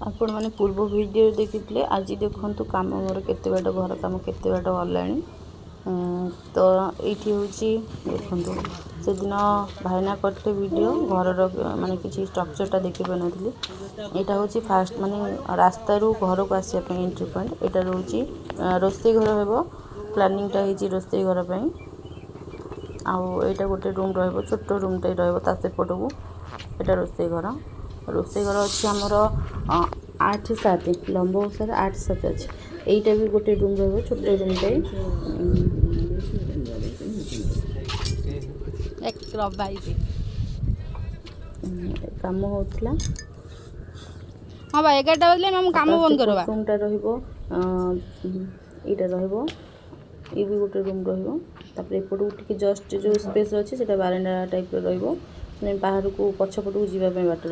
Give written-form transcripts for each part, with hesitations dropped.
आपण मैंने पूर्व वीडियो देखिए आज देखु कम मोर केते बाट घर कम केते बाट गलानी तो ये हूँ देखु से दिन भाईना करते वीडियो घर माने किसी स्ट्रक्चरटा देखी पार नी यहाँ हूँ फास्ट माने रास्ता रू घर को आसापी एंट्री पॉइंट यहाँ रोचे रोसई घर हे प्लानिंगटा हो रोसई घर आईटा गोटे रूम छोट रूमटे रपट को यहाँ रोसई घर अच्छी आमर 8-7 लंब अनुसार 8-7 अच्छे यहीटा भी गोटे रूम छोट रूमटे कम होता हाँ भाई 11टा बजले हम काम बंद करवा रूमटा ये भी गोटे रूम रपट जस्ट जो स्पेस अच्छे से बारंडा टाइप बाहर को पछपट को जावाई बाट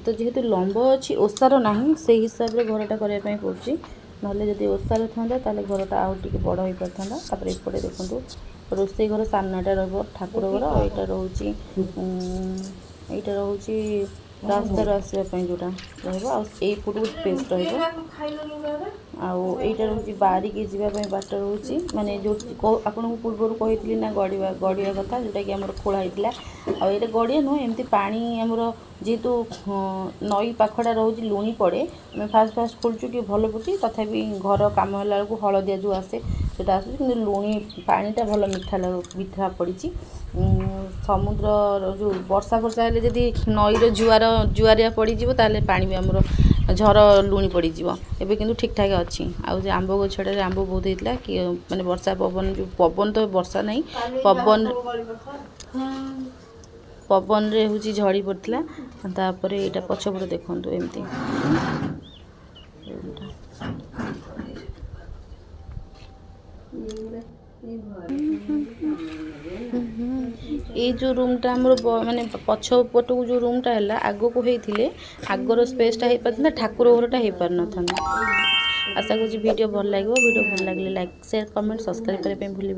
तो जेहेतु लंब अच्छी ओसार ना से हिसाब से घरटा करने पड़े ना जब ओसार था घरटा आउ टे बड़ हो पाता एपटे देखो रोसई घर सामनाटा ठाकुर घर यहाँ रोचे यहाँ रोचे रास्तार आसवाई जोटा रहीपट स्पेस रहीटा रोचे बारिकी जावाई बाट रोचे माने जो आपन को पूर्व कही ना गड़िया गड़िया कथा जोटा कि आम खोला होता है गड़िया नुह एमती पानी आमर जेहेतु नई पाखटा रोज लुणी पड़े आम फास्ट खोलचु कि भल पड़े तथापि घर कम है बेलू हलदिया जो आसे से आस लुणी पानीटा भल मीठा पड़ी समुद्र जो वर्षा फर्षा हेल्ले जदि नईर जुआरिया पड़ज ताले पानी भी आमर झर लुणी पड़ज एवं कि ठीक ठाक अच्छी आउ आंब गछड़े आंब बहुत होता कि माने वर्षा पवन जो पवन तो वर्षा नहीं पवन रे हूँ झड़ी पड़ता तापर यहाँ पछपट देखु एमती ये जो रूमटा आमर माने पछपट को जो रूमटा है आग को होते आगर स्पेसटा हो पाता ठाकुर घरटा हो पार न था आशा करूँ वीडियो भल लगे वीडियो भल लगे लाइक शेयर कमेंट सब्सक्राइब करने भूलें।